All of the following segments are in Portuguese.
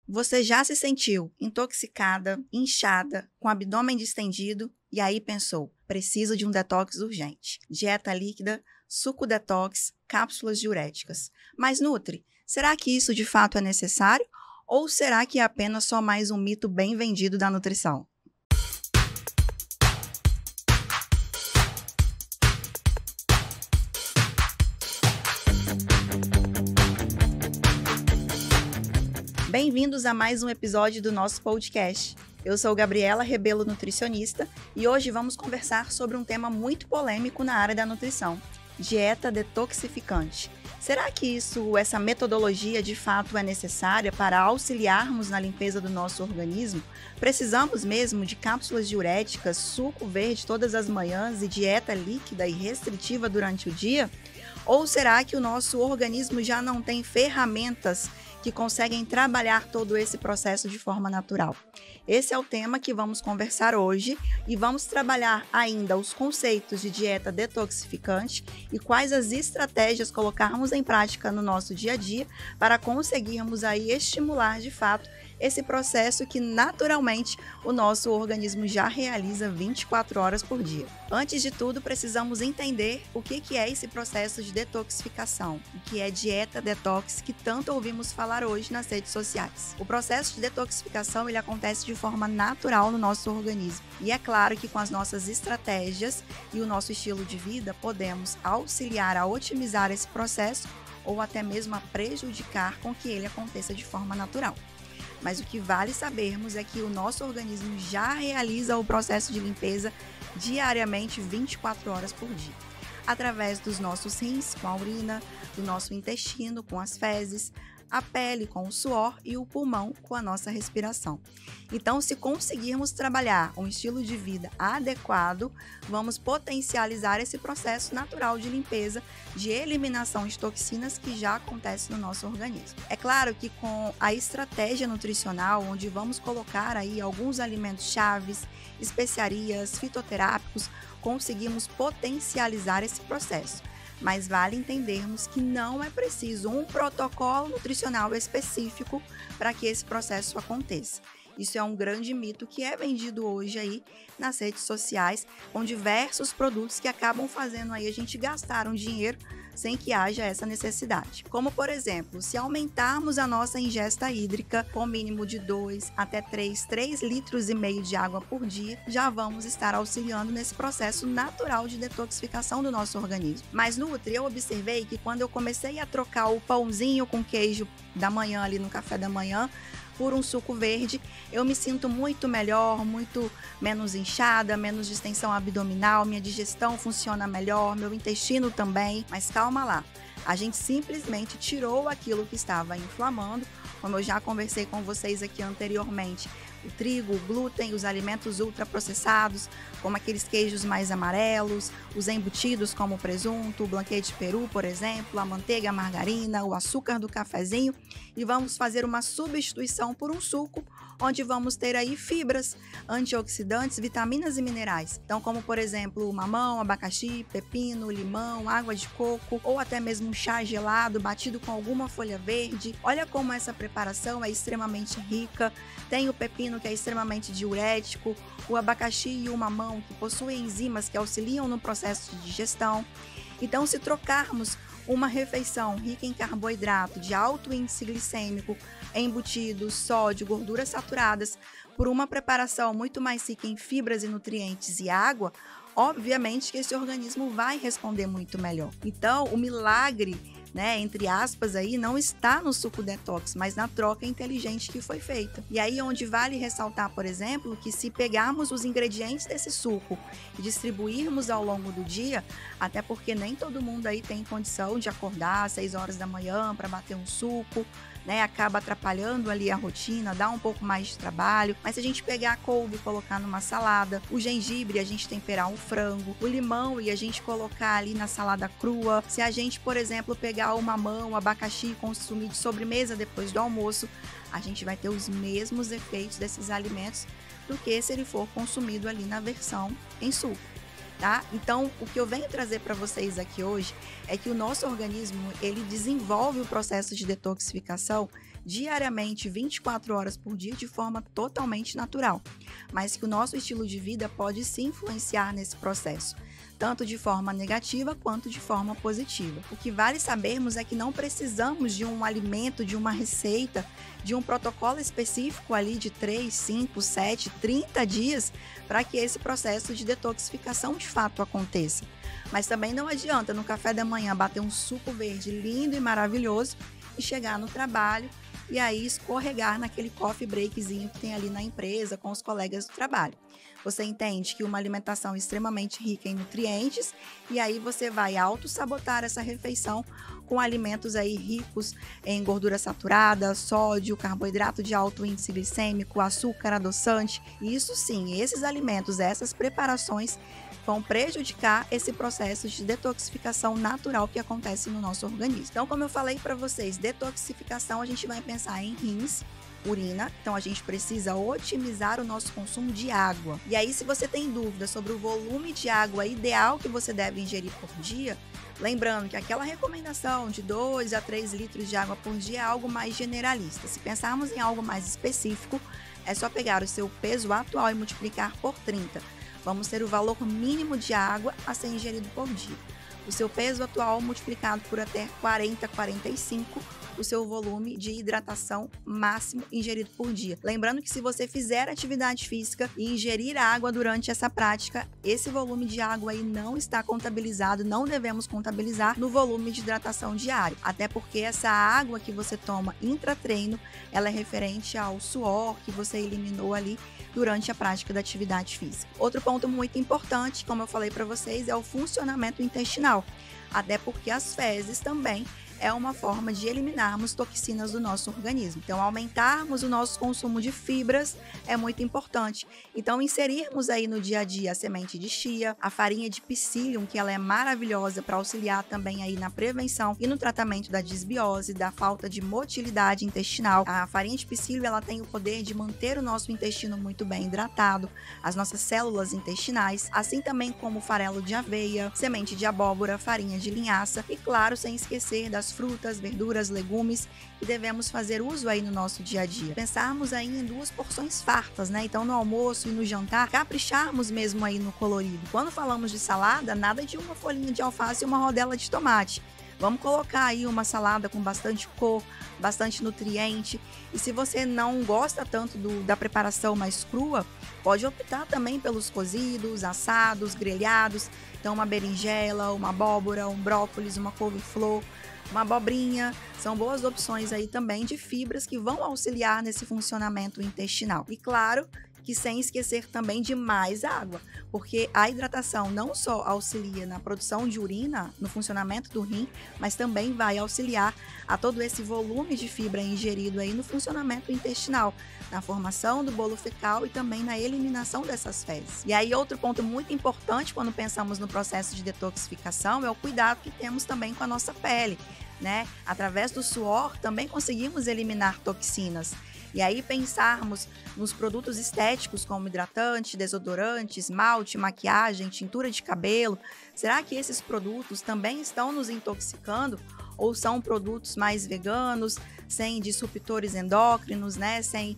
Você já se sentiu intoxicada, inchada, com o abdômen distendido e aí pensou, preciso de um detox urgente. Dieta líquida, suco detox, cápsulas diuréticas. Mas Nutri, será que isso de fato é necessário? Ou será que é apenas só mais um mito bem vendido da nutrição? Bem-vindos a mais um episódio do nosso podcast. Eu sou Gabriela Rebelo, nutricionista, e hoje vamos conversar sobre um tema muito polêmico na área da nutrição: dieta detoxificante. Será que essa metodologia de fato é necessária para auxiliarmos na limpeza do nosso organismo? Precisamos mesmo de cápsulas diuréticas, suco verde todas as manhãs e dieta líquida e restritiva durante o dia? Ou será que o nosso organismo já não tem ferramentas que conseguem trabalhar todo esse processo de forma natural? Esse é o tema que vamos conversar hoje e vamos trabalhar ainda os conceitos de dieta detoxificante e quais as estratégias colocarmos em prática no nosso dia a dia para conseguirmos aí estimular de fato esse processo que naturalmente o nosso organismo já realiza 24 horas por dia. Antes de tudo, precisamos entender o que é esse processo de detoxificação, o que é dieta detox que tanto ouvimos falar hoje nas redes sociais. O processo de detoxificação ele acontece de forma natural no nosso organismo. E é claro que com as nossas estratégias e o nosso estilo de vida podemos auxiliar a otimizar esse processo ou até mesmo a prejudicar com que ele aconteça de forma natural. Mas o que vale sabermos é que o nosso organismo já realiza o processo de limpeza diariamente 24 horas por dia, através dos nossos rins com a urina, do nosso intestino com as fezes, a pele com o suor e o pulmão com a nossa respiração. Então, se conseguirmos trabalhar um estilo de vida adequado, vamos potencializar esse processo natural de limpeza, de eliminação de toxinas que já acontece no nosso organismo. É claro que com a estratégia nutricional, onde vamos colocar aí alguns alimentos chaves, especiarias, fitoterápicos, conseguimos potencializar esse processo. Mas vale entendermos que não é preciso um protocolo nutricional específico para que esse processo aconteça. Isso é um grande mito que é vendido hoje aí nas redes sociais, com diversos produtos que acabam fazendo aí a gente gastar um dinheiro sem que haja essa necessidade. Como, por exemplo, se aumentarmos a nossa ingesta hídrica com mínimo de 2 até 3 litros e meio de água por dia, já vamos estar auxiliando nesse processo natural de detoxificação do nosso organismo. Mas, Nutri, eu observei que quando eu comecei a trocar o pãozinho com queijo da manhã ali no café da manhã por um suco verde, eu me sinto muito melhor, muito menos inchada, menos distensão abdominal, minha digestão funciona melhor, meu intestino também. Mas calma lá, a gente simplesmente tirou aquilo que estava inflamando, como eu já conversei com vocês aqui anteriormente. O trigo, o glúten, os alimentos ultraprocessados, como aqueles queijos mais amarelos, os embutidos como o presunto, o blanquete de peru, por exemplo, a manteiga, a margarina, o açúcar do cafezinho, e vamos fazer uma substituição por um suco, onde vamos ter aí fibras, antioxidantes, vitaminas e minerais. Então, como por exemplo, o mamão, abacaxi, pepino, limão, água de coco, ou até mesmo um chá gelado batido com alguma folha verde. Olha como essa preparação é extremamente rica. Tem o pepino, que é extremamente diurético, o abacaxi e o mamão, que possuem enzimas que auxiliam no processo de digestão. Então, se trocarmos uma refeição rica em carboidrato, de alto índice glicêmico, embutidos, sódio, gorduras saturadas, por uma preparação muito mais rica em fibras e nutrientes e água, obviamente que esse organismo vai responder muito melhor. Então, o milagre, entre aspas, aí, não está no suco detox, mas na troca inteligente que foi feita. E aí onde vale ressaltar, por exemplo, que se pegarmos os ingredientes desse suco e distribuirmos ao longo do dia, até porque nem todo mundo aí tem condição de acordar às 6 horas da manhã para bater um suco, acaba atrapalhando ali a rotina, dá um pouco mais de trabalho. Mas se a gente pegar a couve e colocar numa salada, o gengibre a gente temperar um frango, o limão e a gente colocar ali na salada crua, se a gente, por exemplo, pegar o mamão, o abacaxi e consumir de sobremesa depois do almoço, a gente vai ter os mesmos efeitos desses alimentos do que se ele for consumido ali na versão em suco. Tá? Então, o que eu venho trazer para vocês aqui hoje é que o nosso organismo, ele desenvolve o processo de detoxificação diariamente 24 horas por dia de forma totalmente natural, mas que o nosso estilo de vida pode se influenciar nesse processo, tanto de forma negativa quanto de forma positiva. O que vale sabermos é que não precisamos de um alimento, de uma receita, de um protocolo específico ali de 3, 5, 7, 30 dias para que esse processo de detoxificação de fato aconteça. Mas também não adianta no café da manhã bater um suco verde lindo e maravilhoso e chegar no trabalho e aí escorregar naquele coffee breakzinho que tem ali na empresa com os colegas do trabalho. Você entende que uma alimentação extremamente rica em nutrientes e aí você vai auto-sabotar essa refeição com alimentos aí ricos em gordura saturada, sódio, carboidrato de alto índice glicêmico, açúcar, adoçante. E isso sim, esses alimentos, essas preparações vão prejudicar esse processo de detoxificação natural que acontece no nosso organismo. Então, como eu falei para vocês, detoxificação a gente vai pensar em rins, urina, então a gente precisa otimizar o nosso consumo de água. E aí, se você tem dúvida sobre o volume de água ideal que você deve ingerir por dia, lembrando que aquela recomendação de 2 a 3 litros de água por dia é algo mais generalista. Se pensarmos em algo mais específico, é só pegar o seu peso atual e multiplicar por 30. Vamos ter o valor mínimo de água a ser ingerido por dia. O seu peso atual multiplicado por até 40, 45, o seu volume de hidratação máximo ingerido por dia. Lembrando que se você fizer atividade física e ingerir água durante essa prática, esse volume de água aí não está contabilizado, não devemos contabilizar no volume de hidratação diário. Até porque essa água que você toma intratreino, ela é referente ao suor que você eliminou ali durante a prática da atividade física. Outro ponto muito importante, como eu falei para vocês, é o funcionamento intestinal. Até porque as fezes também é uma forma de eliminarmos toxinas do nosso organismo. Então, aumentarmos o nosso consumo de fibras é muito importante. Então, inserirmos aí no dia a dia a semente de chia, a farinha de psyllium, que ela é maravilhosa para auxiliar também aí na prevenção e no tratamento da disbiose, da falta de motilidade intestinal. A farinha de psyllium, ela tem o poder de manter o nosso intestino muito bem hidratado, as nossas células intestinais, assim também como farelo de aveia, semente de abóbora, farinha de linhaça e, claro, sem esquecer das frutas, verduras, legumes que devemos fazer uso aí no nosso dia a dia. Pensarmos aí em 2 porções fartas, né? Então, no almoço e no jantar, capricharmos mesmo aí no colorido. Quando falamos de salada, nada de uma folhinha de alface e uma rodela de tomate. Vamos colocar aí uma salada com bastante cor, bastante nutriente. E se você não gosta tanto da preparação mais crua, pode optar também pelos cozidos, assados, grelhados. Então, uma berinjela, uma abóbora, um brócolis, uma couve-flor, uma abobrinha, são boas opções aí também de fibras que vão auxiliar nesse funcionamento intestinal. E claro que sem esquecer também de mais água, porque a hidratação não só auxilia na produção de urina, no funcionamento do rim, mas também vai auxiliar a todo esse volume de fibra ingerido aí no funcionamento intestinal, na formação do bolo fecal e também na eliminação dessas fezes. E aí outro ponto muito importante quando pensamos no processo de detoxificação é o cuidado que temos também com a nossa pele, né? Através do suor também conseguimos eliminar toxinas. E aí pensarmos nos produtos estéticos como hidratante, desodorante, esmalte, maquiagem, tintura de cabelo. Será que esses produtos também estão nos intoxicando? Ou são produtos mais veganos, sem disruptores endócrinos, né? Sem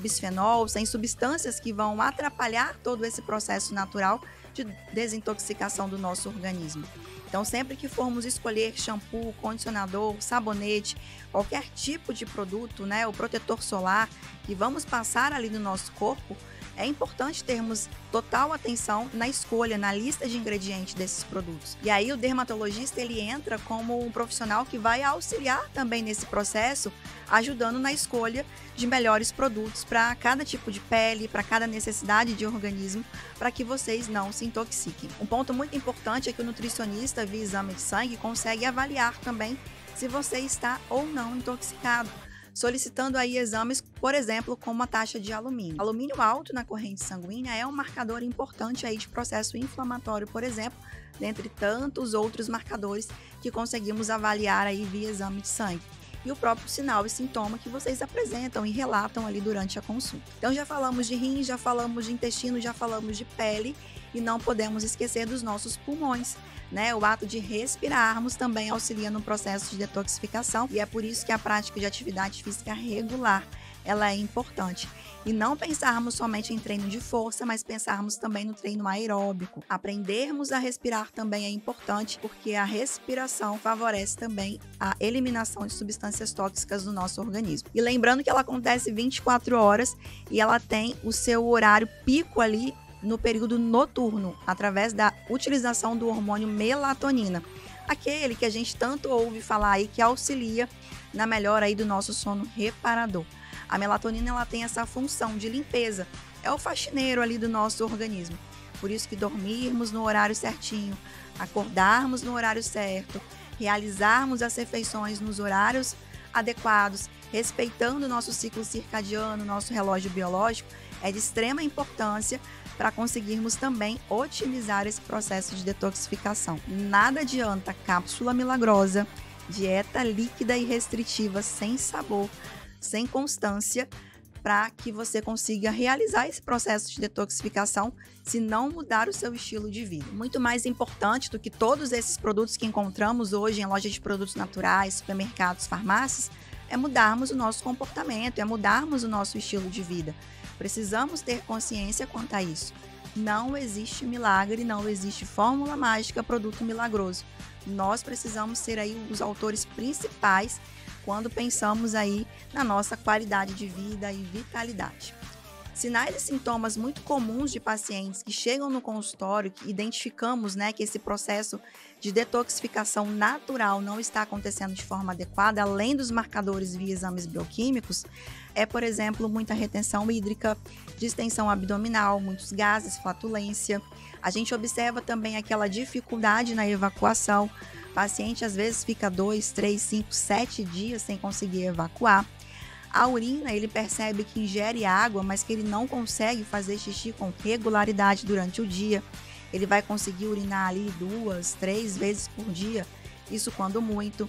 bisfenol, sem substâncias que vão atrapalhar todo esse processo natural de desintoxicação do nosso organismo. Então, sempre que formos escolher shampoo, condicionador, sabonete, qualquer tipo de produto, né, o protetor solar que vamos passar ali no nosso corpo, é importante termos total atenção na escolha, na lista de ingredientes desses produtos. E aí o dermatologista ele entra como um profissional que vai auxiliar também nesse processo, ajudando na escolha de melhores produtos para cada tipo de pele, para cada necessidade de organismo, para que vocês não se intoxiquem. Um ponto muito importante é que o nutricionista, via exame de sangue, consegue avaliar também se você está ou não intoxicado, solicitando aí exames, por exemplo, como a taxa de alumínio. Alumínio alto na corrente sanguínea é um marcador importante aí de processo inflamatório, por exemplo, dentre tantos outros marcadores que conseguimos avaliar aí via exame de sangue. e o próprio sinal e sintoma que vocês apresentam e relatam ali durante a consulta. Então já falamos de rim, já falamos de intestino, já falamos de pele e não podemos esquecer dos nossos pulmões, né? O ato de respirarmos também auxilia no processo de detoxificação e é por isso que a prática de atividade física regular ela é importante. E não pensarmos somente em treino de força, mas pensarmos também no treino aeróbico. Aprendermos a respirar também é importante, porque a respiração favorece também a eliminação de substâncias tóxicas do nosso organismo. E lembrando que ela acontece 24 horas e ela tem o seu horário pico ali no período noturno, através da utilização do hormônio melatonina. Aquele que a gente tanto ouve falar aí que auxilia na melhora aí do nosso sono reparador. A melatonina ela tem essa função de limpeza, é o faxineiro ali do nosso organismo. Por isso que dormirmos no horário certinho, acordarmos no horário certo, realizarmos as refeições nos horários adequados, respeitando o nosso ciclo circadiano, nosso relógio biológico, é de extrema importância para conseguirmos também otimizar esse processo de detoxificação. Nada adianta cápsula milagrosa, dieta líquida e restritiva sem sabor, sem constância, para que você consiga realizar esse processo de detoxificação se não mudar o seu estilo de vida. Muito mais importante do que todos esses produtos que encontramos hoje em lojas de produtos naturais, supermercados, farmácias, é mudarmos o nosso comportamento, é mudarmos o nosso estilo de vida. Precisamos ter consciência quanto a isso. Não existe milagre, não existe fórmula mágica, produto milagroso. Nós precisamos ser aí os autores principais quando pensamos aí na nossa qualidade de vida e vitalidade. Sinais e sintomas muito comuns de pacientes que chegam no consultório, que identificamos, né, que esse processo de detoxificação natural não está acontecendo de forma adequada, além dos marcadores via exames bioquímicos, é, por exemplo, muita retenção hídrica, distensão abdominal, muitos gases, flatulência. A gente observa também aquela dificuldade na evacuação. O paciente às vezes fica 2, 3, 5, 7 dias sem conseguir evacuar. A urina, ele percebe que ingere água, mas que ele não consegue fazer xixi com regularidade durante o dia. Ele vai conseguir urinar ali 2, 3 vezes por dia, isso quando muito.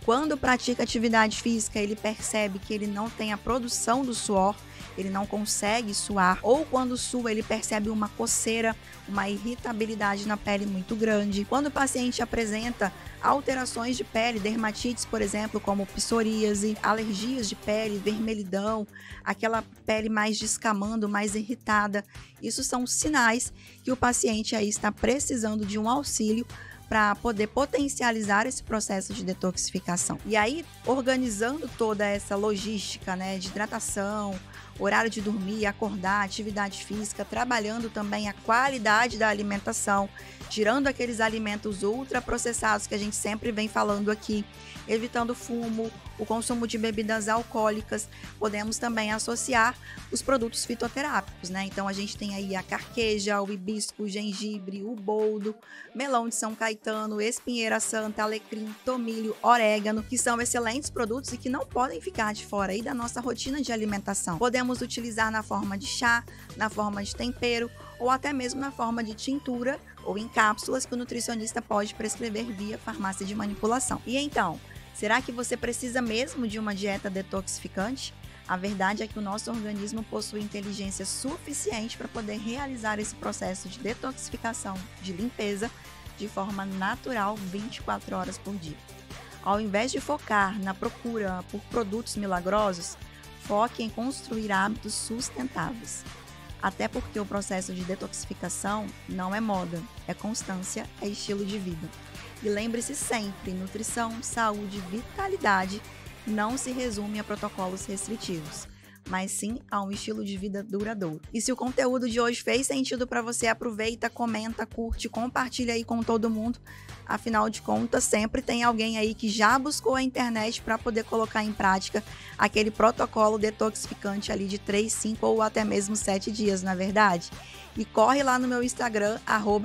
Quando pratica atividade física, ele percebe que ele não tem a produção do suor, ele não consegue suar, ou quando sua, ele percebe uma coceira, uma irritabilidade na pele muito grande. Quando o paciente apresenta alterações de pele, dermatites, por exemplo, como psoríase, alergias de pele, vermelhidão, aquela pele mais descamando, mais irritada, isso são sinais que o paciente aí está precisando de um auxílio para poder potencializar esse processo de detoxificação. E aí, organizando toda essa logística, né, de hidratação, horário de dormir, acordar, atividade física, trabalhando também a qualidade da alimentação, tirando aqueles alimentos ultraprocessados que a gente sempre vem falando aqui, evitando fumo, o consumo de bebidas alcoólicas, podemos também associar os produtos fitoterápicos, né? Então a gente tem aí a carqueja, o hibisco, o gengibre, o boldo, melão de São Caetano, espinheira santa, alecrim, tomilho, orégano, que são excelentes produtos e que não podem ficar de fora aí da nossa rotina de alimentação. Podemos utilizar na forma de chá, na forma de tempero ou até mesmo na forma de tintura ou em cápsulas que o nutricionista pode prescrever via farmácia de manipulação. E então, será que você precisa mesmo de uma dieta detoxificante? A verdade é que o nosso organismo possui inteligência suficiente para poder realizar esse processo de detoxificação, de limpeza, de forma natural 24 horas por dia. Ao invés de focar na procura por produtos milagrosos, foque em construir hábitos sustentáveis. Até porque o processo de detoxificação não é moda, é constância, é estilo de vida. E lembre-se sempre, nutrição, saúde, vitalidade não se resume a protocolos restritivos, mas sim a um estilo de vida duradouro. E se o conteúdo de hoje fez sentido para você, aproveita, comenta, curte, compartilha aí com todo mundo. Afinal de contas, sempre tem alguém aí que já buscou a internet para poder colocar em prática aquele protocolo detoxificante ali de 3, 5 ou até mesmo 7 dias, na verdade. E corre lá no meu Instagram,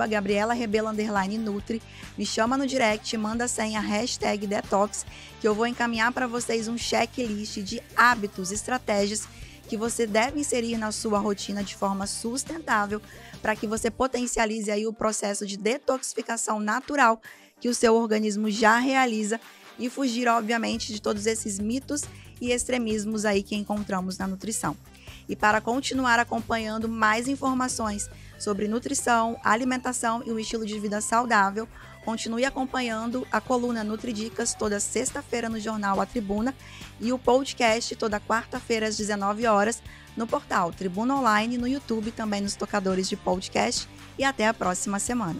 @GabrielaRebelo_Nutri, me chama no direct, manda a senha #detox, que eu vou encaminhar para vocês um checklist de hábitos, estratégias que você deve inserir na sua rotina de forma sustentável para que você potencialize aí o processo de detoxificação natural que o seu organismo já realiza e fugir, obviamente, de todos esses mitos e extremismos aí que encontramos na nutrição. E para continuar acompanhando mais informações sobre nutrição, alimentação e um estilo de vida saudável, continue acompanhando a coluna NutriDicas toda sexta-feira no jornal A Tribuna e o podcast toda quarta-feira às 19 horas no portal Tribuna Online, no YouTube, também nos tocadores de podcast. E até a próxima semana.